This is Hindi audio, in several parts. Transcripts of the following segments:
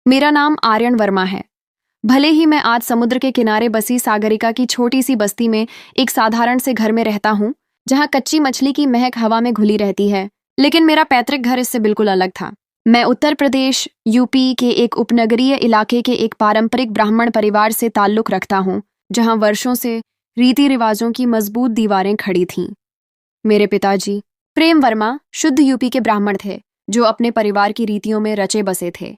मेरा नाम आर्यन वर्मा है। भले ही मैं आज समुद्र के किनारे बसी सागरिका की छोटी सी बस्ती में एक साधारण से घर में रहता हूँ, जहाँ कच्ची मछली की महक हवा में घुली रहती है, लेकिन मेरा पैतृक घर इससे बिल्कुल अलग था। मैं उत्तर प्रदेश यूपी के एक उपनगरीय इलाके के एक पारंपरिक ब्राह्मण परिवार से ताल्लुक रखता हूँ, जहाँ वर्षों से रीति रिवाजों की मजबूत दीवारें खड़ी थीं। मेरे पिताजी प्रेम वर्मा शुद्ध यूपी के ब्राह्मण थे, जो अपने परिवार की रीतियों में रचे बसे थे।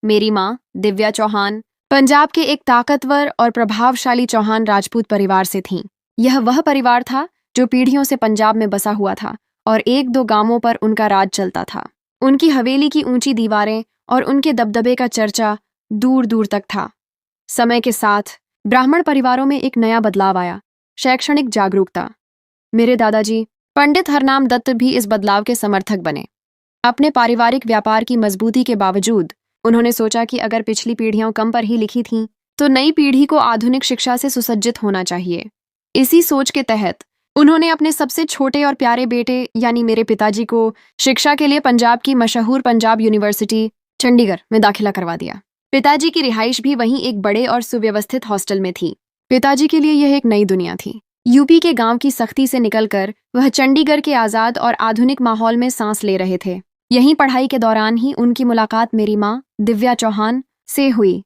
मेरी माँ दिव्या चौहान पंजाब के एक ताकतवर और प्रभावशाली चौहान राजपूत परिवार से थीं। यह वह परिवार था जो पीढ़ियों से पंजाब में बसा हुआ था और एक दो गांवों पर उनका राज चलता था। उनकी हवेली की ऊंची दीवारें और उनके दबदबे का चर्चा दूर दूर तक था। समय के साथ ब्राह्मण परिवारों में एक नया बदलाव आया, शैक्षणिक जागरूकता। मेरे दादाजी पंडित हरनाम दत्त भी इस बदलाव के समर्थक बने। अपने पारिवारिक व्यापार की मजबूती के बावजूद उन्होंने सोचा कि अगर पिछली पीढ़ियां कम पर ही लिखी थीं, तो नई पीढ़ी को आधुनिक शिक्षा से सुसज्जित होना चाहिए। इसी सोच के तहत उन्होंने अपने सबसे छोटे और प्यारे बेटे यानी मेरे पिताजी को शिक्षा के लिए पंजाब की मशहूर पंजाब यूनिवर्सिटी चंडीगढ़ में दाखिला करवा दिया। पिताजी की रिहाइश भी वहीं एक बड़े और सुव्यवस्थित हॉस्टल में थी। पिताजी के लिए यह एक नई दुनिया थी। यूपी के गांव की सख्ती से निकलकर वह चंडीगढ़ के आज़ाद और आधुनिक माहौल में सांस ले रहे थे। यहीं पढ़ाई के दौरान ही उनकी मुलाकात मेरी माँ दिव्या चौहान से हुई।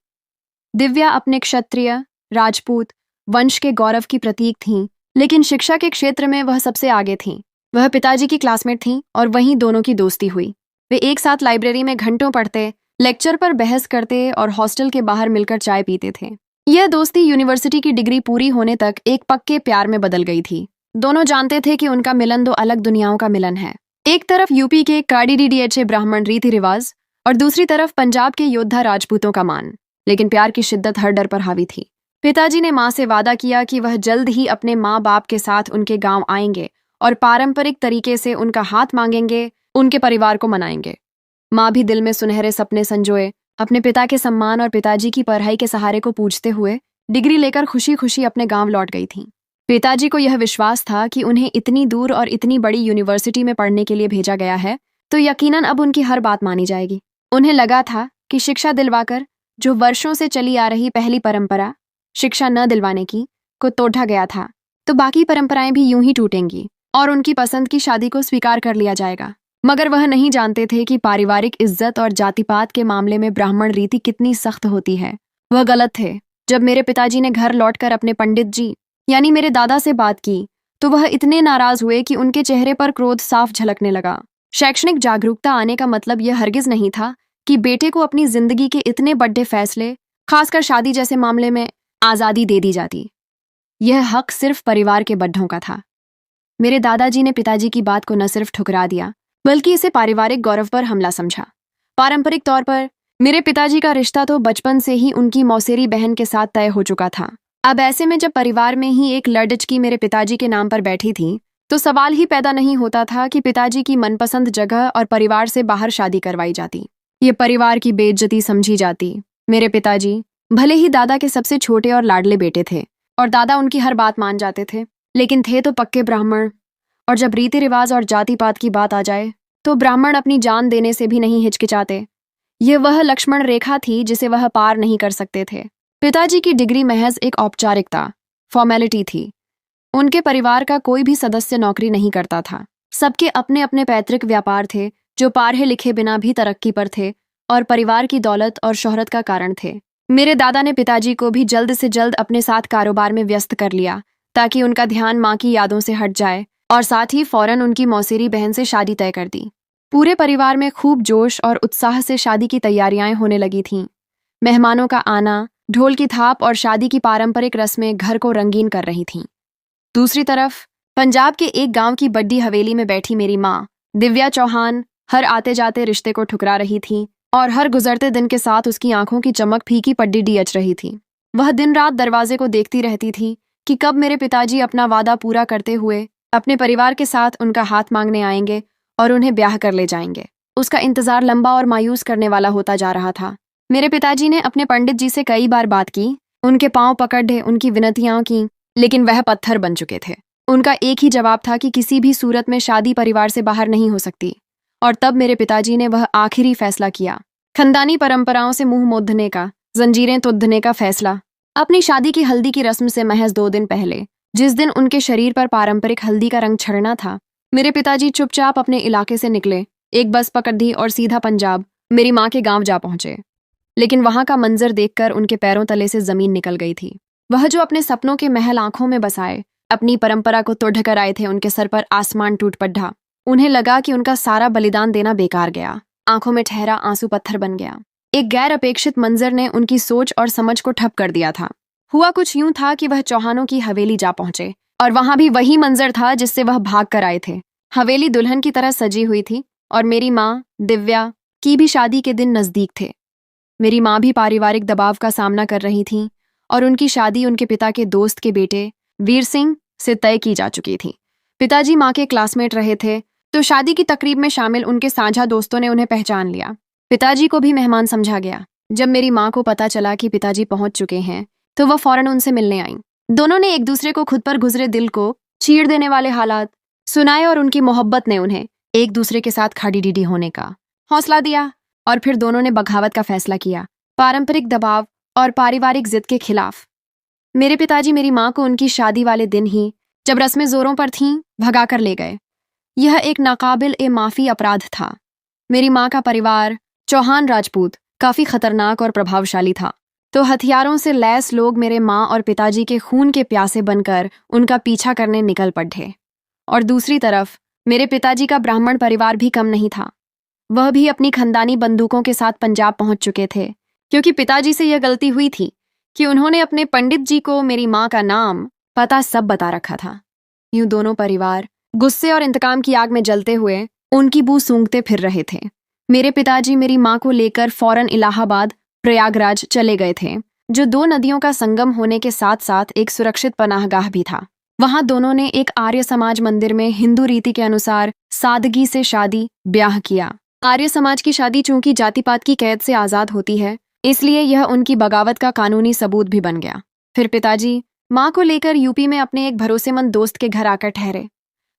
दिव्या अपने क्षत्रिय राजपूत वंश के गौरव की प्रतीक थीं, लेकिन शिक्षा के क्षेत्र में वह सबसे आगे थीं। वह पिताजी की क्लासमेट थीं और वहीं दोनों की दोस्ती हुई। वे एक साथ लाइब्रेरी में घंटों पढ़ते, लेक्चर पर बहस करते और हॉस्टल के बाहर मिलकर चाय पीते थे। यह दोस्ती यूनिवर्सिटी की डिग्री पूरी होने तक एक पक्के प्यार में बदल गई थी। दोनों जानते थे कि उनका मिलन दो अलग दुनियाओं का मिलन है। एक तरफ यूपी के काडीडीडीएचए ब्राह्मण रीति रिवाज और दूसरी तरफ पंजाब के योद्धा राजपूतों का मान। लेकिन प्यार की शिद्दत हर डर पर हावी थी। पिताजी ने माँ से वादा किया कि वह जल्द ही अपने माँ बाप के साथ उनके गांव आएंगे और पारंपरिक तरीके से उनका हाथ मांगेंगे, उनके परिवार को मनाएंगे। माँ भी दिल में सुनहरे सपने संजोए अपने पिता के सम्मान और पिताजी की पढ़ाई के सहारे को पूछते हुए डिग्री लेकर खुशी खुशी अपने गांव लौट गई थीं। पिताजी को यह विश्वास था कि उन्हें इतनी दूर और इतनी बड़ी यूनिवर्सिटी में पढ़ने के लिए भेजा गया है, तो यकीनन अब उनकी हर बात मानी जाएगी। उन्हें लगा था कि शिक्षा दिलवाकर जो वर्षों से चली आ रही पहली परंपरा शिक्षा न दिलवाने की को तोड़ा गया था, तो बाकी परंपराएं भी यूं ही टूटेंगी और उनकी पसंद की शादी को स्वीकार कर लिया जाएगा। मगर वह नहीं जानते थे कि पारिवारिक इज्जत और जातिपात के मामले में ब्राह्मण रीति कितनी सख्त होती है। वह गलत थे। जब मेरे पिताजी ने घर लौटकर अपने पंडित जी यानी मेरे दादा से बात की, तो वह इतने नाराज हुए कि उनके चेहरे पर क्रोध साफ झलकने लगा। शैक्षणिक जागरूकता आने का मतलब यह हरगिज नहीं था कि बेटे को अपनी जिंदगी के इतने बड़े फैसले, खासकर शादी जैसे मामले में, आज़ादी दे दी जाती। यह हक सिर्फ परिवार के बड्ढों का था। मेरे दादाजी ने पिताजी की बात को न सिर्फ ठुकरा दिया, बल्कि इसे पारिवारिक गौरव पर हमला समझा। पारंपरिक तौर पर मेरे पिताजी का रिश्ता तो बचपन से ही उनकी मौसेरी बहन के साथ तय हो चुका था। अब ऐसे में जब परिवार में ही एक लड़की मेरे पिताजी के नाम पर बैठी थी, तो सवाल ही पैदा नहीं होता था कि पिताजी की मनपसंद जगह और परिवार से बाहर शादी करवाई जाती। ये परिवार की बेइज्जती समझी जाती। मेरे पिताजी भले ही दादा के सबसे छोटे और लाडले बेटे थे और दादा उनकी हर बात मान जाते थे, लेकिन थे तो पक्के ब्राह्मण, और जब रीति रिवाज और जाति पात की बात आ जाए तो ब्राह्मण अपनी जान देने से भी नहीं हिचकिचाते। यह वह लक्ष्मण रेखा थी जिसे वह पार नहीं कर सकते थे। पिताजी की डिग्री महज एक औपचारिकता, फॉर्मेलिटी थी। उनके परिवार का कोई भी सदस्य नौकरी नहीं करता था। सबके अपने अपने पैतृक व्यापार थे जो पढ़े लिखे बिना भी तरक्की पर थे और परिवार की दौलत और शोहरत का कारण थे। मेरे दादा ने पिताजी को भी जल्द से जल्द अपने साथ कारोबार में व्यस्त कर लिया, ताकि उनका ध्यान माँ की यादों से हट जाए, और साथ ही फौरन उनकी मौसेरी बहन से शादी तय कर दी। पूरे परिवार में खूब जोश और उत्साह से शादी की तैयारियां होने लगी थीं। मेहमानों का आना, ढोल की थाप और शादी की पारंपरिक रस्में घर को रंगीन कर रही थीं। दूसरी तरफ पंजाब के एक गांव की बड्डी हवेली में बैठी मेरी माँ दिव्या चौहान हर आते जाते रिश्ते को ठुकरा रही थी और हर गुजरते दिन के साथ उसकी आंखों की चमक फीकी पड्डी डियच रही थी। वह दिन रात दरवाजे को देखती रहती थी कि कब मेरे पिताजी अपना वादा पूरा करते हुए अपने परिवार के साथ उनका हाथ मांगने आएंगे और उन्हें ब्याह कर ले जाएंगे। उसका इंतजार लंबा और मायूस करने वाला होता जा रहा था। मेरे पिताजी ने अपने पंडित जी से कई बार बात की, उनके पांव पकड़े, उनकी विनतियां की, लेकिन वह पत्थर बन चुके थे। उनका एक ही जवाब था कि किसी भी सूरत में शादी परिवार से बाहर नहीं हो सकती। और तब मेरे पिताजी ने वह आखिरी फैसला किया। खानदानी परंपराओं से मुंह मोड़ने का, जंजीरें तुड़ने का फैसला। अपनी शादी की हल्दी की रस्म से महज 2 दिन पहले, जिस दिन उनके शरीर पर पारंपरिक हल्दी का रंग छड़ना था, मेरे पिताजी चुपचाप अपने इलाके से निकले, एक बस पकड़ दी और सीधा पंजाब, मेरी माँ के गांव जा पहुंचे। लेकिन वहां का मंजर देखकर उनके पैरों तले से जमीन निकल गई थी। वह जो अपने सपनों के महल आंखों में बसाए, अपनी परंपरा को तोड़ कर आए थे, उनके सर पर आसमान टूट पड़ा। उन्हें लगा कि उनका सारा बलिदान देना बेकार गया। आंखों में ठहरा आंसू पत्थर बन गया। एक गैर अपेक्षित मंजर ने उनकी सोच और समझ को ठप कर दिया था। हुआ कुछ यूं था कि वह चौहानों की हवेली जा पहुंचे और वहां भी वही मंजर था जिससे वह भाग कर आए थे। हवेली दुल्हन की तरह सजी हुई थी और मेरी माँ दिव्या की भी शादी के दिन नजदीक थे। मेरी माँ भी पारिवारिक दबाव का सामना कर रही थी और उनकी शादी उनके पिता के दोस्त के बेटे वीर सिंह से तय की जा चुकी थी। पिताजी माँ के क्लासमेट रहे थे, तो शादी की तकरीब में शामिल उनके साझा दोस्तों ने उन्हें पहचान लिया। पिताजी को भी मेहमान समझा गया। जब मेरी माँ को पता चला कि पिताजी पहुंच चुके हैं, तो वह फौरन उनसे मिलने आईं। दोनों ने एक दूसरे को खुद पर गुजरे दिल को चीर देने वाले हालात सुनाए और उनकी मोहब्बत ने उन्हें एक दूसरे के साथ खाड़ी डीडी होने का हौसला दिया। और फिर दोनों ने बगावत का फैसला किया, पारंपरिक दबाव और पारिवारिक जिद के खिलाफ। मेरे पिताजी मेरी माँ को उनकी शादी वाले दिन ही, जब रस्में जोरों पर थीं, भगा कर ले गए। यह एक नाकाबिल ए माफी अपराध था। मेरी माँ का परिवार, चौहान राजपूत, काफी खतरनाक और प्रभावशाली था, तो हथियारों से लैस लोग मेरे माँ और पिताजी के खून के प्यासे बनकर उनका पीछा करने निकल पड़े। और दूसरी तरफ मेरे पिताजी का ब्राह्मण परिवार भी कम नहीं था। वह भी अपनी खानदानी बंदूकों के साथ पंजाब पहुंच चुके थे, क्योंकि पिताजी से यह गलती हुई थी कि उन्होंने अपने पंडित जी को मेरी माँ का नाम पता सब बता रखा था। यूं दोनों परिवार गुस्से और इंतकाम की आग में जलते हुए उनकी बू सूंघते फिर रहे थे। मेरे पिताजी मेरी माँ को लेकर फौरन इलाहाबाद, प्रयागराज चले गए थे, जो 2 नदियों का संगम होने के साथ साथ एक सुरक्षित पनाहगाह भी था। वहां दोनों ने एक आर्य समाज मंदिर में हिंदू रीति के अनुसार सादगी से शादी ब्याह किया। आर्य समाज की शादी चूंकि जाति पात की कैद से आजाद होती है, इसलिए यह उनकी बगावत का कानूनी सबूत भी बन गया। फिर पिताजी माँ को लेकर यूपी में अपने एक भरोसेमंद दोस्त के घर आकर ठहरे।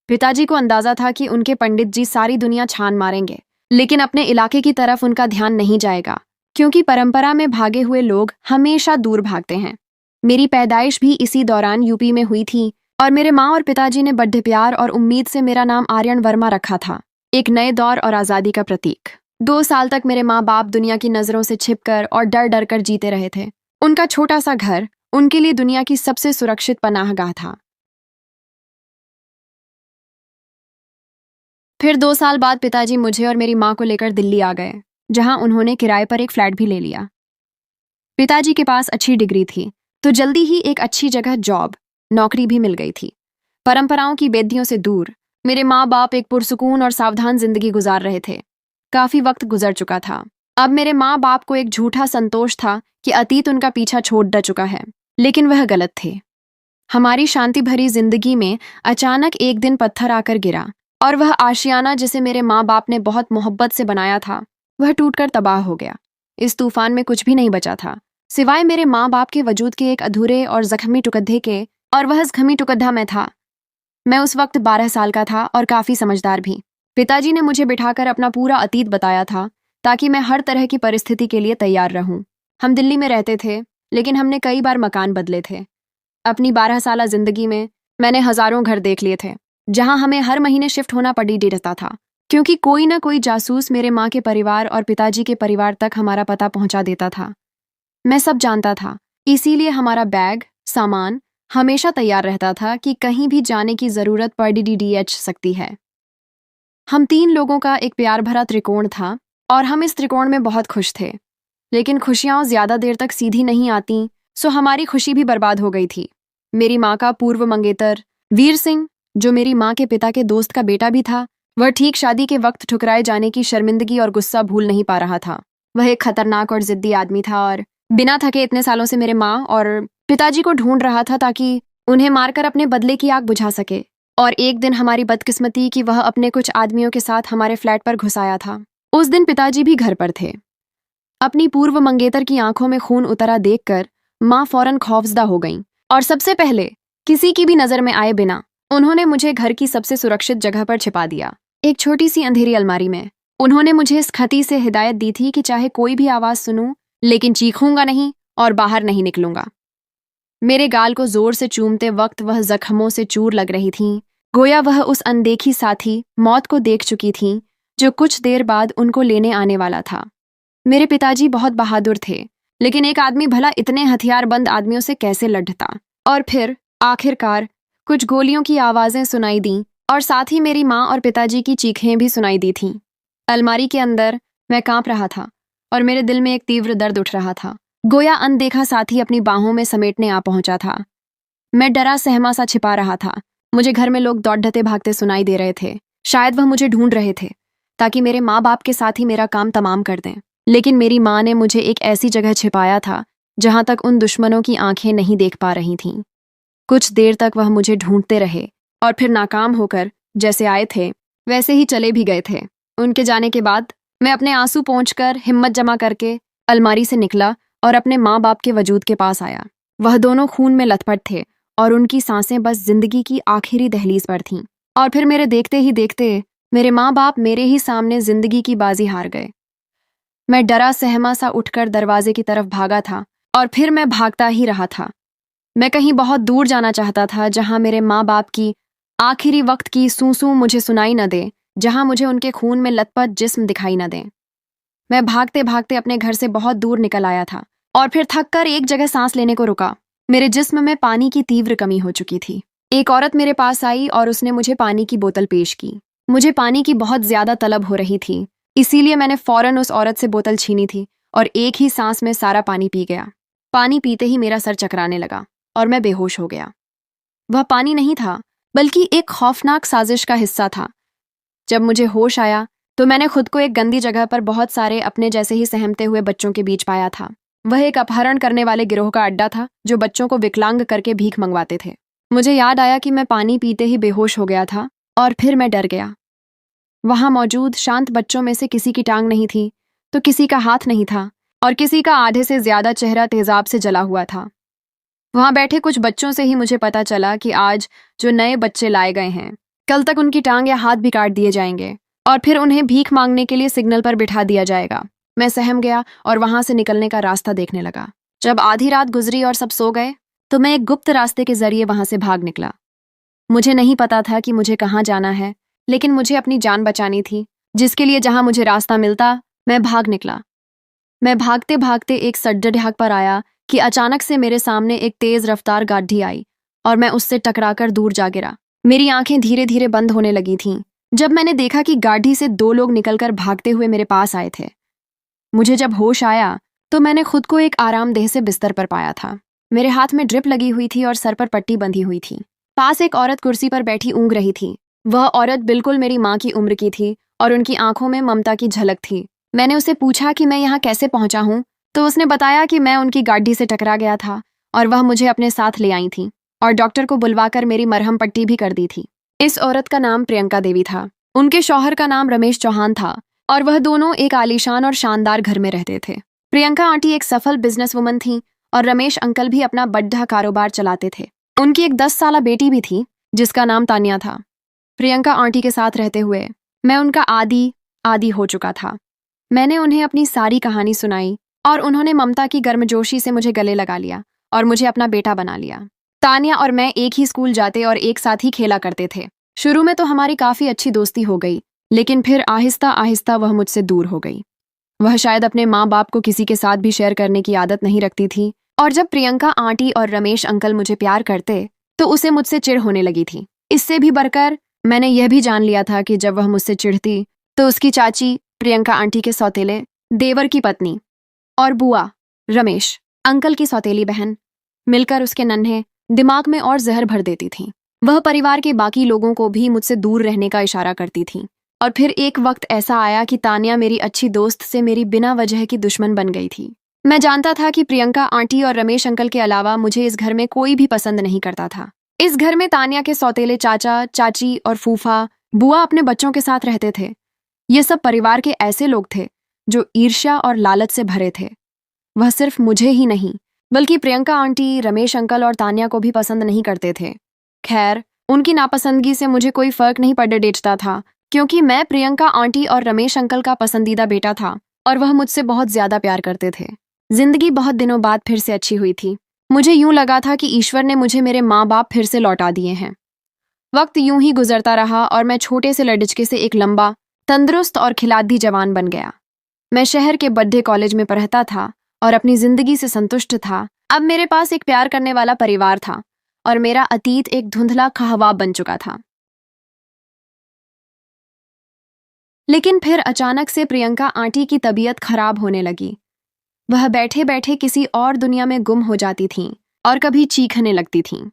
पिताजी को अंदाजा था कि उनके पंडित जी सारी दुनिया छान मारेंगे, लेकिन अपने इलाके की तरफ उनका ध्यान नहीं जाएगा, क्योंकि परंपरा में भागे हुए लोग हमेशा दूर भागते हैं। मेरी पैदाइश भी इसी दौरान यूपी में हुई थी और मेरे माँ और पिताजी ने बड़े प्यार और उम्मीद से मेरा नाम आर्यन वर्मा रखा था, एक नए दौर और आज़ादी का प्रतीक। 2 साल तक मेरे माँ बाप दुनिया की नज़रों से छिपकर और डर डर कर जीते रहे थे। उनका छोटा सा घर उनके लिए दुनिया की सबसे सुरक्षित पनाहगाह था। फिर 2 साल बाद पिताजी मुझे और मेरी माँ को लेकर दिल्ली आ गए, जहां उन्होंने किराए पर एक फ्लैट भी ले लिया। पिताजी के पास अच्छी डिग्री थी, तो जल्दी ही एक अच्छी जगह जॉब, नौकरी भी मिल गई थी। परंपराओं की बेदियों से दूर मेरे माँ बाप एक पुरसुकून और सावधान जिंदगी गुजार रहे थे। काफी वक्त गुजर चुका था। अब मेरे माँ बाप को एक झूठा संतोष था कि अतीत उनका पीछा छोड़ ड चुका है, लेकिन वह गलत थे। हमारी शांति भरी जिंदगी में अचानक एक दिन पत्थर आकर गिरा और वह आशियाना जिसे मेरे माँ बाप ने बहुत मोहब्बत से बनाया था, वह टूटकर तबाह हो गया। इस तूफान में कुछ भी नहीं बचा था, सिवाय मेरे माँ बाप के वजूद के एक अधूरे और जख्मी टुकड़े के, और वह जख्मी टुकड़ा मैं था। मैं उस वक्त 12 साल का था और काफी समझदार भी। पिताजी ने मुझे बिठाकर अपना पूरा अतीत बताया था, ताकि मैं हर तरह की परिस्थिति के लिए तैयार रहूं। हम दिल्ली में रहते थे, लेकिन हमने कई बार मकान बदले थे। अपनी 12 साला जिंदगी में मैंने हजारों घर देख लिए थे, जहां हमें हर महीने शिफ्ट होना पड़ी रहता था, क्योंकि कोई ना कोई जासूस मेरे माँ के परिवार और पिताजी के परिवार तक हमारा पता पहुंचा देता था। मैं सब जानता था, इसीलिए हमारा बैग, सामान हमेशा तैयार रहता था कि कहीं भी जाने की जरूरत पड़ सकती है। हम 3 लोगों का एक प्यार भरा त्रिकोण था और हम इस त्रिकोण में बहुत खुश थे। लेकिन खुशियां ज्यादा देर तक सीधी नहीं आती, सो हमारी खुशी भी बर्बाद हो गई थी। मेरी माँ का पूर्व मंगेतर वीर सिंह, जो मेरी माँ के पिता के दोस्त का बेटा भी था, वह ठीक शादी के वक्त ठुकराए जाने की शर्मिंदगी और गुस्सा भूल नहीं पा रहा था। वह एक खतरनाक और जिद्दी आदमी था और बिना थके इतने सालों से मेरे माँ और पिताजी को ढूंढ रहा था, ताकि उन्हें मारकर अपने बदले की आग बुझा सके। और एक दिन हमारी बदकिस्मती कि वह अपने कुछ आदमियों के साथ हमारे फ्लैट पर घुस आया था। उस दिन पिताजी भी घर पर थे। अपनी पूर्व मंगेतर की आंखों में खून उतरा देखकर माँ फौरन खौफजदा हो गईं और सबसे पहले किसी की भी नजर में आए बिना उन्होंने मुझे घर की सबसे सुरक्षित जगह पर छिपा दिया, एक छोटी सी अंधेरी अलमारी में। उन्होंने मुझे इस खती से हिदायत दी थी कि चाहे कोई भी आवाज सुनूं, लेकिन चीखूंगा नहीं और बाहर नहीं निकलूंगा। मेरे गाल को जोर से चूमते वक्त वह जख्मों से चूर लग रही थीं, गोया वह उस अनदेखी साथी मौत को देख चुकी थीं जो कुछ देर बाद उनको लेने आने वाला था। मेरे पिताजी बहुत बहादुर थे, लेकिन एक आदमी भला इतने हथियारबंद आदमियों से कैसे लड़ता। और फिर आखिरकार कुछ गोलियों की आवाजें सुनाई दीं और साथ ही मेरी माँ और पिताजी की चीखें भी सुनाई दी थीं। अलमारी के अंदर मैं कांप रहा था और मेरे दिल में एक तीव्र दर्द उठ रहा था, गोया अनदेखा साथी अपनी बाहों में समेटने आ पहुंचा था। मैं डरा सहमा सा छिपा रहा था। मुझे घर में लोग दौड़ते भागते सुनाई दे रहे थे। शायद वह मुझे ढूंढ रहे थे ताकि मेरे माँ बाप के साथ ही मेरा काम तमाम कर दें। लेकिन मेरी माँ ने मुझे एक ऐसी जगह छिपाया था जहां तक उन दुश्मनों की आंखें नहीं देख पा रही थीं। कुछ देर तक वह मुझे ढूंढते रहे और फिर नाकाम होकर जैसे आए थे वैसे ही चले भी गए थे। उनके जाने के बाद मैं अपने आंसू पोंछकर हिम्मत जमा करके अलमारी से निकला और अपने माँ बाप के वजूद के पास आया। वह दोनों खून में लथपथ थे और उनकी सांसें बस जिंदगी की आखिरी दहलीज पर थीं। और फिर मेरे देखते ही देखते मेरे माँ बाप मेरे ही सामने जिंदगी की बाजी हार गए। मैं डरा सहमा सा उठकर दरवाजे की तरफ भागा था और फिर मैं भागता ही रहा था। मैं कहीं बहुत दूर जाना चाहता था जहां मेरे माँ बाप की आखिरी वक्त की सूं मुझे सुनाई न दे, जहां मुझे उनके खून में लथपथ जिस्म दिखाई न दे। मैं भागते भागते अपने घर से बहुत दूर निकल आया था और फिर थककर एक जगह सांस लेने को रुका। मेरे जिस्म में पानी की तीव्र कमी हो चुकी थी। एक औरत मेरे पास आई और उसने मुझे पानी की बोतल पेश की। मुझे पानी की बहुत ज्यादा तलब हो रही थी, इसीलिए मैंने फौरन उस औरत से बोतल छीनी थी और एक ही सांस में सारा पानी पी गया। पानी पीते ही मेरा सर चकराने लगा और मैं बेहोश हो गया। वह पानी नहीं था, बल्कि एक खौफनाक साजिश का हिस्सा था। जब मुझे होश आया तो मैंने खुद को एक गंदी जगह पर बहुत सारे अपने जैसे ही सहमते हुए बच्चों के बीच पाया था। वह एक अपहरण करने वाले गिरोह का अड्डा था जो बच्चों को विकलांग करके भीख मंगवाते थे। मुझे याद आया कि मैं पानी पीते ही बेहोश हो गया था और फिर मैं डर गया। वहां मौजूद शांत बच्चों में से किसी की टांग नहीं थी तो किसी का हाथ नहीं था और किसी का आधे से ज्यादा चेहरा तेजाब से जला हुआ था। वहां बैठे कुछ बच्चों से ही मुझे पता चला कि आज जो नए बच्चे लाए गए हैं, कल तक उनकी टांग या हाथ भी काट दिए जाएंगे और फिर उन्हें भीख मांगने के लिए सिग्नल पर बिठा दिया जाएगा। मैं सहम गया और वहां से निकलने का रास्ता देखने लगा। जब आधी रात गुजरी और सब सो गए तो मैं एक गुप्त रास्ते के जरिए वहां से भाग निकला। मुझे नहीं पता था कि मुझे कहाँ जाना है, लेकिन मुझे अपनी जान बचानी थी, जिसके लिए जहां मुझे रास्ता मिलता मैं भाग निकला। मैं भागते भागते एक सड़क पर आया कि अचानक से मेरे सामने एक तेज रफ्तार गाड़ी आई और मैं उससे टकराकर दूर जा गिरा। मेरी आंखें धीरे धीरे बंद होने लगी थीं जब मैंने देखा कि गाड़ी से दो लोग निकलकर भागते हुए मेरे पास आए थे। मुझे जब होश आया तो मैंने खुद को एक आरामदेह से बिस्तर पर पाया था। मेरे हाथ में ड्रिप लगी हुई थी और सर पर पट्टी बंधी हुई थी। पास एक औरत कुर्सी पर बैठी ऊँग रही थी। वह औरत बिल्कुल मेरी माँ की उम्र की थी और उनकी आंखों में ममता की झलक थी। मैंने उसे पूछा कि मैं यहाँ कैसे पहुंचा हूँ, तो उसने बताया कि मैं उनकी गाड़ी से टकरा गया था और वह मुझे अपने साथ ले आई थी और डॉक्टर को बुलवाकर मेरी मरहम पट्टी भी कर दी थी। इस औरत का नाम प्रियंका देवी था। उनके शौहर का नाम रमेश चौहान था और वह दोनों एक आलीशान और शानदार घर में रहते थे। प्रियंका आंटी एक सफल बिजनेस वुमन थी और रमेश अंकल भी अपना बड़ा कारोबार चलाते थे। उनकी एक 10 साला बेटी भी थी जिसका नाम तानिया था। प्रियंका आंटी के साथ रहते हुए मैं उनका आदी हो चुका था। मैंने उन्हें अपनी सारी कहानी सुनाई और उन्होंने ममता की गर्मजोशी से मुझे गले लगा लिया और मुझे अपना बेटा बना लिया। तानिया और मैं एक ही स्कूल जाते और एक साथ ही खेला करते थे। शुरू में तो हमारी काफी अच्छी दोस्ती हो गई, लेकिन फिर आहिस्ता आहिस्ता वह मुझसे दूर हो गई। वह शायद अपने माँ बाप को किसी के साथ भी शेयर करने की आदत नहीं रखती थी और जब प्रियंका आंटी और रमेश अंकल मुझे प्यार करते तो उसे मुझसे चिढ़ होने लगी थी। इससे भी बढ़कर मैंने यह भी जान लिया था कि जब वह मुझसे चिढ़ती तो उसकी चाची प्रियंका आंटी के सौतेले देवर की पत्नी और बुआ रमेश अंकल की सौतेली बहन मिलकर उसके नन्हे दिमाग में और जहर भर देती थीं। वह परिवार के बाकी लोगों को भी मुझसे दूर रहने का इशारा करती थीं। और फिर एक वक्त ऐसा आया कि तानिया मेरी अच्छी दोस्त से मेरी बिना वजह की दुश्मन बन गई थी। मैं जानता था कि प्रियंका आंटी और रमेश अंकल के अलावा मुझे इस घर में कोई भी पसंद नहीं करता था। इस घर में तानिया के सौतेले चाचा चाची और फूफा बुआ अपने बच्चों के साथ रहते थे। ये सब परिवार के ऐसे लोग थे जो ईर्ष्या और लालच से भरे थे। वह सिर्फ मुझे ही नहीं बल्कि प्रियंका आंटी, रमेश अंकल और तानिया को भी पसंद नहीं करते थे। खैर, उनकी नापसंदगी से मुझे कोई फर्क नहीं पड़ डेटता था क्योंकि मैं प्रियंका आंटी और रमेश अंकल का पसंदीदा बेटा था और वह मुझसे बहुत ज्यादा प्यार करते थे। जिंदगी बहुत दिनों बाद फिर से अच्छी हुई थी। मुझे यूं लगा था कि ईश्वर ने मुझे मेरे माँ बाप फिर से लौटा दिए हैं। वक्त यूं ही गुजरता रहा और मैं छोटे से लड़के से एक लंबा, तंदुरुस्त और खिलाड़ी जवान बन गया। मैं शहर के बड़े कॉलेज में पढ़ता था और अपनी जिंदगी से संतुष्ट था। अब मेरे पास एक प्यार करने वाला परिवार था और मेरा अतीत एक धुंधला ख्वाब बन चुका था। लेकिन फिर अचानक से प्रियंका आंटी की तबीयत खराब होने लगी। वह बैठे बैठे किसी और दुनिया में गुम हो जाती थीं और कभी चीखने लगती थीं।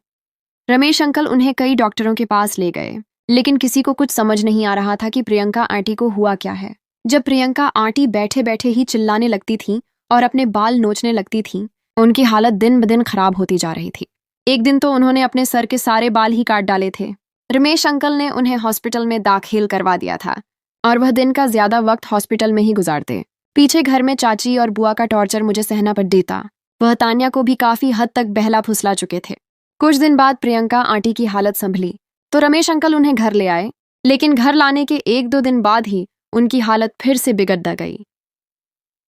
रमेश अंकल उन्हें कई डॉक्टरों के पास ले गए, लेकिन किसी को कुछ समझ नहीं आ रहा था कि प्रियंका आंटी को हुआ क्या है। जब प्रियंका आंटी बैठे बैठे ही चिल्लाने लगती थीं और अपने बाल नोचने लगती थीं, उनकी हालत दिन ब दिन खराब होती जा रही थी। एक दिन तो उन्होंने अपने सर के सारे बाल ही काट डाले थे। रमेश अंकल ने उन्हें हॉस्पिटल में दाखिल करवा दिया था और वह दिन का ज्यादा वक्त हॉस्पिटल में ही गुजारते। पीछे घर में चाची और बुआ का टॉर्चर मुझे सहना पड़ देता। वह तान्या को भी काफी हद तक बहला फुसला चुके थे। कुछ दिन बाद प्रियंका आंटी की हालत संभली तो रमेश अंकल उन्हें घर ले आए, लेकिन घर लाने के 1-2 दिन बाद ही उनकी हालत फिर से बिगड़ गई।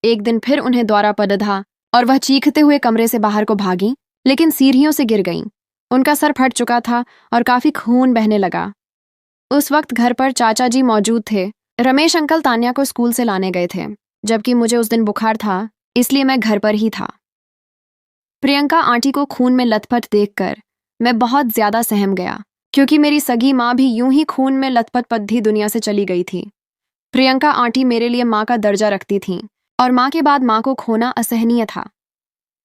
एक दिन फिर उन्हें दौरा पड़ा और वह चीखते हुए कमरे से बाहर को भागी, लेकिन सीढ़ियों से गिर गईं। उनका सर फट चुका था और काफी खून बहने लगा। उस वक्त घर पर चाचा जी मौजूद थे। रमेश अंकल तान्या को स्कूल से लाने गए थे, जबकि मुझे उस दिन बुखार था, इसलिए मैं घर पर ही था। प्रियंका आंटी को खून में लथपथ देखकर मैं बहुत ज्यादा सहम गया, क्योंकि मेरी सगी माँ भी यूं ही खून में लथपथ पद्धी दुनिया से चली गई थी। प्रियंका आंटी मेरे लिए माँ का दर्जा रखती थीं और माँ के बाद माँ को खोना असहनीय था।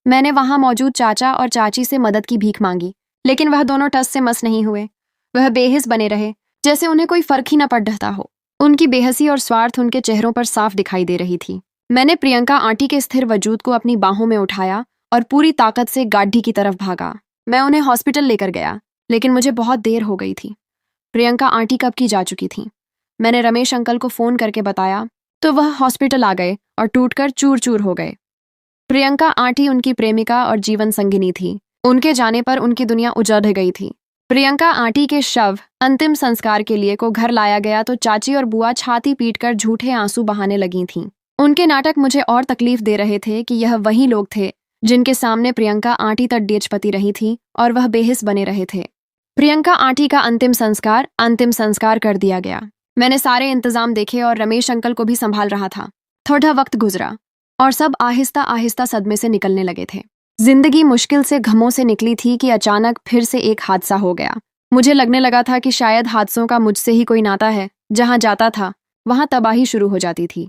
मैंने वहां मौजूद चाचा और चाची से मदद की भीख मांगी, लेकिन वह दोनों टस से मस नहीं हुए। वह बेहिस बने रहे, जैसे उन्हें कोई फर्क ही न पड़ता हो। उनकी बेहसी और स्वार्थ उनके चेहरों पर साफ दिखाई दे रही थी। मैंने प्रियंका आंटी के स्थिर वजूद को अपनी बाहों में उठाया और पूरी ताकत से गाड़ी की तरफ भागा। मैं उन्हें हॉस्पिटल लेकर गया, लेकिन मुझे बहुत देर हो गई थी। प्रियंका आंटी कब की जा चुकी थी। मैंने रमेश अंकल को फोन करके बताया तो वह हॉस्पिटल आ गए और टूटकर चूर चूर हो गए। प्रियंका आंटी उनकी प्रेमिका और जीवन संगिनी थी। उनके जाने पर उनकी दुनिया उजड़ गई थी। प्रियंका आंटी के शव अंतिम संस्कार के लिए को घर लाया गया तो चाची और बुआ छाती पीटकर झूठे आंसू बहाने लगी थीं। उनके नाटक मुझे और तकलीफ दे रहे थे कि यह वही लोग थे जिनके सामने प्रियंका आंटी तक डेचपती रही थी और वह बेहिस बने रहे थे। प्रियंका आंटी का अंतिम संस्कार कर दिया गया। मैंने सारे इंतजाम देखे और रमेश अंकल को भी संभाल रहा था। थोड़ा वक्त गुजरा और सब आहिस्ता आहिस्ता सदमे से निकलने लगे थे। जिंदगी मुश्किल से घमों से निकली थी कि अचानक फिर से एक हादसा हो गया। मुझे लगने लगा था कि शायद हादसों का मुझसे ही कोई नाता है। जहां जाता था वहां तबाही शुरू हो जाती थी।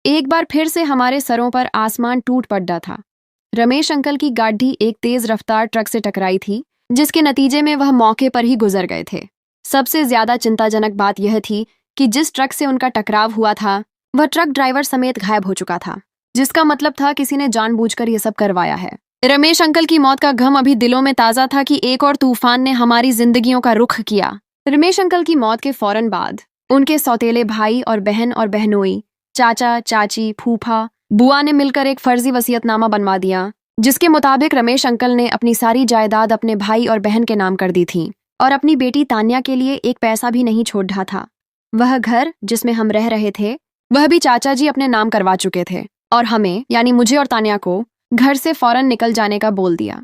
एक बार फिर से हमारे सरों पर आसमान टूट पड़ा था। रमेश अंकल की गाड़ी एक तेज रफ्तार ट्रक से टकराई थी, जिसके नतीजे में वह मौके पर ही गुजर गए थे। सबसे ज्यादा चिंताजनक बात यह थी कि जिस ट्रक से उनका टकराव हुआ था वह ट्रक ड्राइवर समेत गायब हो चुका था, जिसका मतलब था किसी ने जानबूझकर यह सब करवाया है। रमेश अंकल की मौत का गम अभी दिलों में ताजा था कि एक और तूफान ने हमारी जिंदगियों का रुख किया। रमेश अंकल की मौत के फौरन बाद उनके सौतेले भाई और बहन और बहनोई, चाचा चाची, फूफा, बुआ ने मिलकर एक फर्जी वसीयतनामा बनवा दिया, जिसके मुताबिक रमेश अंकल ने अपनी सारी जायदाद अपने भाई और बहन के नाम कर दी थी और अपनी बेटी तान्या के लिए एक पैसा भी नहीं छोड़ रहा था। वह घर जिसमें हम रह रहे थे वह भी चाचा जी अपने नाम करवा चुके थे और हमें यानी मुझे और तान्या को घर से फौरन निकल जाने का बोल दिया।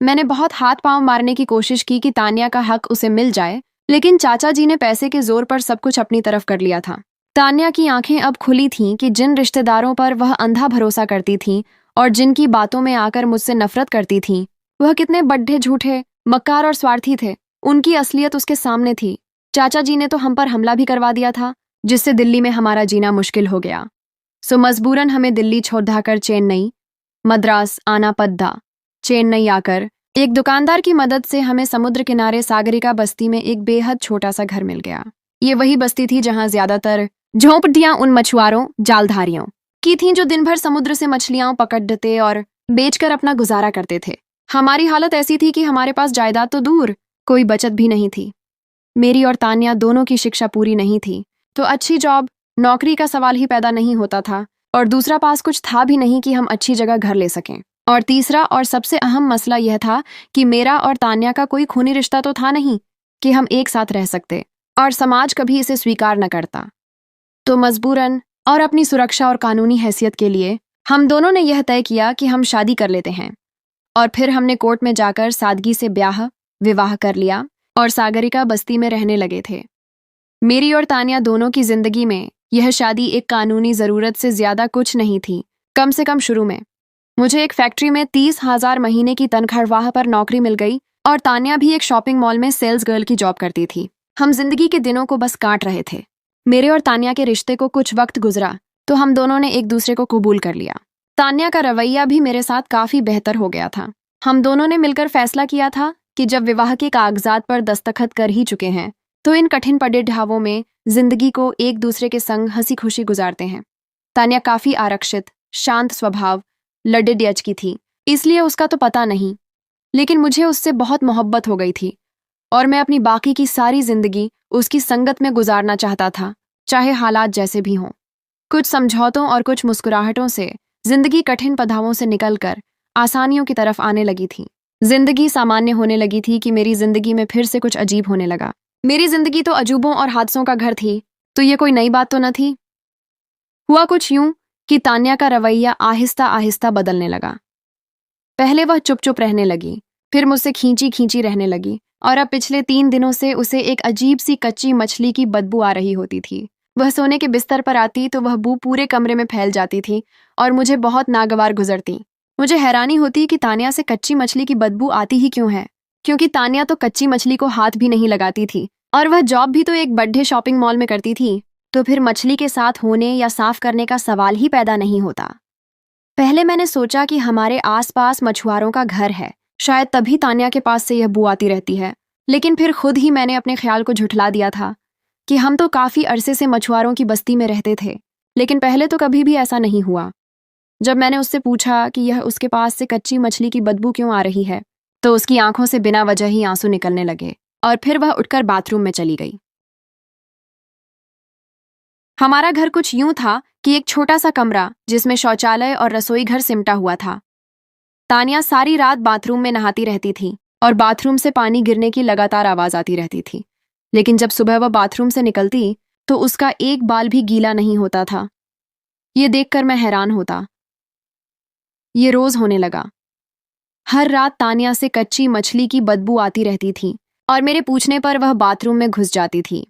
मैंने बहुत हाथ पांव मारने की कोशिश की कि तान्या का हक उसे मिल जाए, लेकिन चाचा जी ने पैसे के जोर पर सब कुछ अपनी तरफ कर लिया था। तान्या की आंखें अब खुली थीं कि जिन रिश्तेदारों पर वह अंधा भरोसा करती थी और जिनकी बातों में आकर मुझसे नफरत करती थी, वह कितने बड्ढे, झूठे, मक्कार और स्वार्थी थे। उनकी असलियत उसके सामने थी। चाचा जी ने तो हम पर हमला भी करवा दिया था, जिससे दिल्ली में हमारा जीना मुश्किल हो गया। सो मजबूरन हमें दिल्ली छोड़कर चेन्नई, मद्रास आना पड़ा। चेन्नई आकर एक दुकानदार की मदद से हमें समुद्र किनारे सागरिका बस्ती में एक बेहद छोटा सा घर मिल गया। ये वही बस्ती थी जहां ज्यादातर झोंपड़ियां उन मछुआरों, जालधारियों की थीं जो दिन भर समुद्र से मछलियां पकड़ते और बेचकर अपना गुजारा करते थे। हमारी हालत ऐसी थी कि हमारे पास जायदाद तो दूर, कोई बचत भी नहीं थी। मेरी और तान्या दोनों की शिक्षा पूरी नहीं थी, तो अच्छी जॉब, नौकरी का सवाल ही पैदा नहीं होता था, और दूसरा पास कुछ था भी नहीं कि हम अच्छी जगह घर ले सकें। और तीसरा और सबसे अहम मसला यह था कि मेरा और तान्या का कोई खूनी रिश्ता तो था नहीं कि हम एक साथ रह सकते। और समाज कभी इसे स्वीकार न करता। तो मजबूरन और अपनी सुरक्षा और कानूनी हैसियत के लिए हम दोनों ने यह तय किया कि हम शादी कर लेते हैं। और फिर हमने कोर्ट में जाकर सादगी से विवाह कर लिया और सागरिका बस्ती में रहने लगे थे। मेरी और तानिया दोनों की जिंदगी में यह शादी एक कानूनी जरूरत से ज्यादा कुछ नहीं थी। कम से कम शुरू में मुझे एक फैक्ट्री में 30,000 महीने की तनख्वाह पर नौकरी मिल गई और तानिया भी एक शॉपिंग मॉल में सेल्स गर्ल की जॉब करती थी। हम जिंदगी के दिनों को बस काट रहे थे। मेरे और तानिया के रिश्ते को कुछ वक्त गुजरा तो हम दोनों ने एक दूसरे को कबूल कर लिया। तानिया का रवैया भी मेरे साथ काफी बेहतर हो गया था। हम दोनों ने मिलकर फैसला किया था कि जब विवाह के कागजात पर दस्तखत कर ही चुके हैं तो इन कठिन पड़ावों में जिंदगी को एक दूसरे के संग हंसी खुशी गुजारते हैं। तानिया काफी आरक्षित, शांत स्वभाव, लड़ियच की थी, इसलिए उसका तो पता नहीं, लेकिन मुझे उससे बहुत मोहब्बत हो गई थी और मैं अपनी बाकी की सारी जिंदगी उसकी संगत में गुजारना चाहता था, चाहे हालात जैसे भी हों। कुछ समझौतों और कुछ मुस्कुराहटों से जिंदगी कठिन पड़ावों से निकलकर आसानियों की तरफ आने लगी थी। जिंदगी सामान्य होने लगी थी कि मेरी जिंदगी में फिर से कुछ अजीब होने लगा। मेरी जिंदगी तो अजूबों और हादसों का घर थी, तो ये कोई नई बात तो न थी। हुआ कुछ यूं कि तान्या का रवैया आहिस्ता आहिस्ता बदलने लगा। पहले वह चुप चुप रहने लगी, फिर मुझसे खींची खींची रहने लगी और अब पिछले 3 दिनों से उसे एक अजीब सी कच्ची मछली की बदबू आ रही होती थी। वह सोने के बिस्तर पर आती तो वह बू पूरे कमरे में फैल जाती थी और मुझे बहुत नागवार गुजरती। मुझे हैरानी होती कि तान्या से कच्ची मछली की बदबू आती ही क्यों है, क्योंकि तान्या तो कच्ची मछली को हाथ भी नहीं लगाती थी और वह जॉब भी तो एक बड़े शॉपिंग मॉल में करती थी, तो फिर मछली के साथ होने या साफ करने का सवाल ही पैदा नहीं होता। पहले मैंने सोचा कि हमारे आसपास मछुआरों का घर है, शायद तभी तान्या के पास से यह बू आती रहती है, लेकिन फिर खुद ही मैंने अपने ख्याल को झुठला दिया था कि हम तो काफी अरसे से मछुआरों की बस्ती में रहते थे, लेकिन पहले तो कभी भी ऐसा नहीं हुआ। जब मैंने उससे पूछा कि यह उसके पास से कच्ची मछली की बदबू क्यों आ रही है, तो उसकी आंखों से बिना वजह ही आंसू निकलने लगे और फिर वह उठकर बाथरूम में चली गई। हमारा घर कुछ यूं था कि एक छोटा सा कमरा जिसमें शौचालय और रसोई घर सिमटा हुआ था। तानिया सारी रात बाथरूम में नहाती रहती थी और बाथरूम से पानी गिरने की लगातार आवाज आती रहती थी, लेकिन जब सुबह वह बाथरूम से निकलती तो उसका एक बाल भी गीला नहीं होता था। ये देखकर मैं हैरान होता। ये रोज होने लगा। हर रात तानिया से कच्ची मछली की बदबू आती रहती थी और मेरे पूछने पर वह बाथरूम में घुस जाती थी।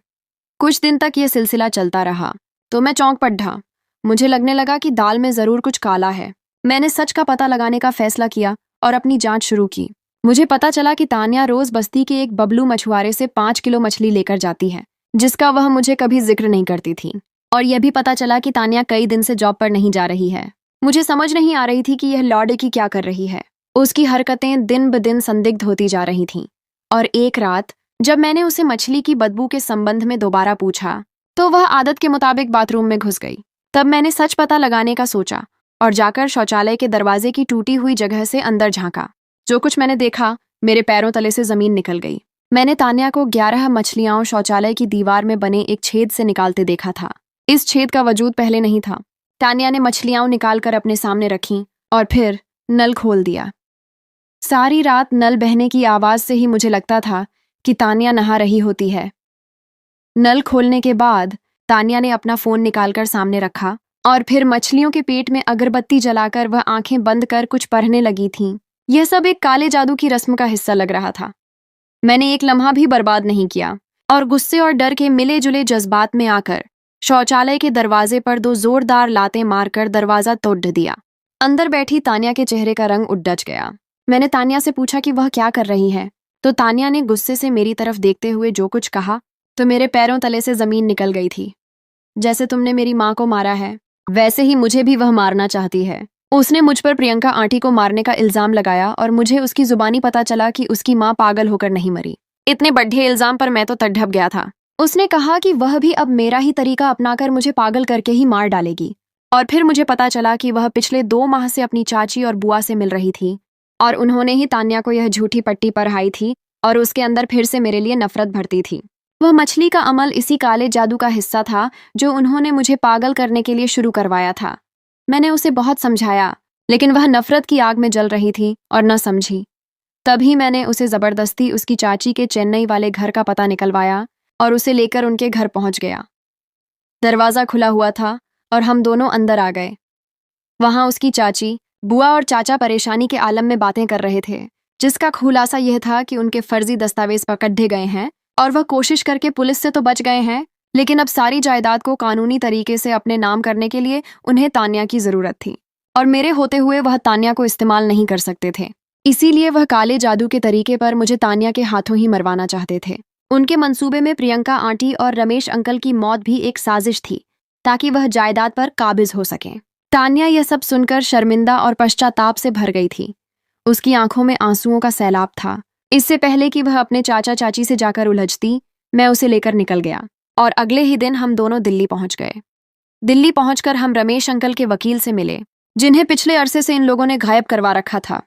कुछ दिन तक यह सिलसिला चलता रहा तो मैं चौंक पड़ा। मुझे लगने लगा कि दाल में जरूर कुछ काला है। मैंने सच का पता लगाने का फैसला किया और अपनी जांच शुरू की। मुझे पता चला कि तानिया रोज बस्ती के एक बबलू मछुआरे से 5 किलो मछली लेकर जाती है, जिसका वह मुझे कभी जिक्र नहीं करती थी। और यह भी पता चला कि तानिया कई दिन से जॉब पर नहीं जा रही है। मुझे समझ नहीं आ रही थी कि यह लौड़े की क्या कर रही है। उसकी हरकतें दिन ब दिन संदिग्ध होती जा रही थीं। और एक रात जब मैंने उसे मछली की बदबू के संबंध में दोबारा पूछा तो वह आदत के मुताबिक बाथरूम में घुस गई। तब मैंने सच पता लगाने का सोचा और जाकर शौचालय के दरवाजे की टूटी हुई जगह से अंदर झांका। जो कुछ मैंने देखा, मेरे पैरों तले से जमीन निकल गई। मैंने तान्या को 11 मछलियां शौचालय की दीवार में बने एक छेद से निकालते देखा था। इस छेद का वजूद पहले नहीं था। तान्या ने मछलियां निकालकर अपने सामने रखीं और फिर नल खोल दिया। सारी रात नल बहने की आवाज से ही मुझे लगता था कि तान्या नहा रही होती है। नल खोलने के बाद तान्या ने अपना फोन निकालकर सामने रखा और फिर मछलियों के पेट में अगरबत्ती जलाकर वह आंखें बंद कर कुछ पढ़ने लगी थीं। यह सब एक काले जादू की रस्म का हिस्सा लग रहा था। मैंने एक लम्हा भी बर्बाद नहीं किया और गुस्से और डर के मिले जुले जज्बात में आकर शौचालय के दरवाजे पर 2 जोरदार लातें मारकर दरवाजा तोड़ दिया। अंदर बैठी तान्या के चेहरे का रंग उड़ गया। मैंने तान्या से पूछा कि वह क्या कर रही है, तो तान्या ने गुस्से से मेरी तरफ देखते हुए जो कुछ कहा तो मेरे पैरों तले से जमीन निकल गई थी। जैसे तुमने मेरी माँ को मारा है, वैसे ही मुझे भी वह मारना चाहती है। उसने मुझ पर प्रियंका आंटी को मारने का इल्जाम लगाया और मुझे उसकी जुबानी पता चला कि उसकी माँ पागल होकर नहीं मरी। इतने बड़े इल्जाम पर मैं तो तड़प गया था। उसने कहा कि वह भी अब मेरा ही तरीका अपनाकर मुझे पागल करके ही मार डालेगी। और फिर मुझे पता चला कि वह पिछले 2 माह से अपनी चाची और बुआ से मिल रही थी और उन्होंने ही तान्या को यह झूठी पट्टी पढ़ाई थी और उसके अंदर फिर से मेरे लिए नफरत भरती थी। वह मछली का अमल इसी काले जादू का हिस्सा था जो उन्होंने मुझे पागल करने के लिए शुरू करवाया था। मैंने उसे बहुत समझाया, लेकिन वह नफरत की आग में जल रही थी और न समझी। तभी मैंने उसे जबरदस्ती उसकी चाची के चेन्नई वाले घर का पता निकलवाया और उसे लेकर उनके घर पहुंच गया। दरवाज़ा खुला हुआ था और हम दोनों अंदर आ गए। वहां उसकी चाची, बुआ और चाचा परेशानी के आलम में बातें कर रहे थे, जिसका खुलासा यह था कि उनके फर्जी दस्तावेज पकड़े गए हैं और वह कोशिश करके पुलिस से तो बच गए हैं, लेकिन अब सारी जायदाद को कानूनी तरीके से अपने नाम करने के लिए उन्हें तान्या की जरूरत थी और मेरे होते हुए वह तान्या को इस्तेमाल नहीं कर सकते थे। इसीलिए वह काले जादू के तरीके पर मुझे तान्या के हाथों ही मरवाना चाहते थे। उनके मंसूबे में प्रियंका आंटी और रमेश अंकल की मौत भी एक साजिश थी, ताकि वह जायदाद पर काबिज हो सकें। तान्या यह सब सुनकर शर्मिंदा और पश्चाताप से भर गई थी। उसकी आंखों में आंसुओं का सैलाब था। इससे पहले कि वह अपने चाचा चाची से जाकर उलझती, मैं उसे लेकर निकल गया और अगले ही दिन हम दोनों दिल्ली पहुंच गए। दिल्ली पहुंचकर हम रमेश अंकल के वकील से मिले, जिन्हें पिछले अरसे से इन लोगों ने गायब करवा रखा था।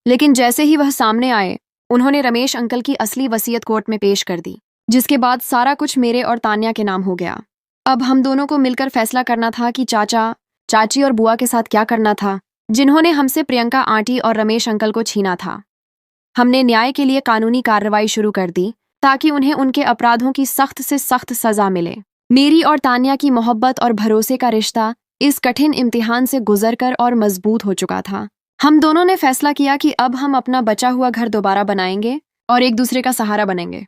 लेकिन जैसे ही वह सामने आए, उन्होंने रमेश अंकल की असली वसीयत कोर्ट में पेश कर दी, जिसके बाद सारा कुछ मेरे और तान्या के नाम हो गया। अब हम दोनों को मिलकर फैसला करना था कि चाचा, चाची और बुआ के साथ क्या करना था, जिन्होंने हमसे प्रियंका आंटी और रमेश अंकल को छीना था। हमने न्याय के लिए कानूनी कार्रवाई शुरू कर दी, ताकि उन्हें उनके अपराधों की सख्त से सख्त सजा मिले। मेरी और तान्या की मोहब्बत और भरोसे का रिश्ता इस कठिन इम्तिहान से गुजरकर और मजबूत हो चुका था। हम दोनों ने फैसला किया कि अब हम अपना बचा हुआ घर दोबारा बनाएंगे और एक दूसरे का सहारा बनेंगे।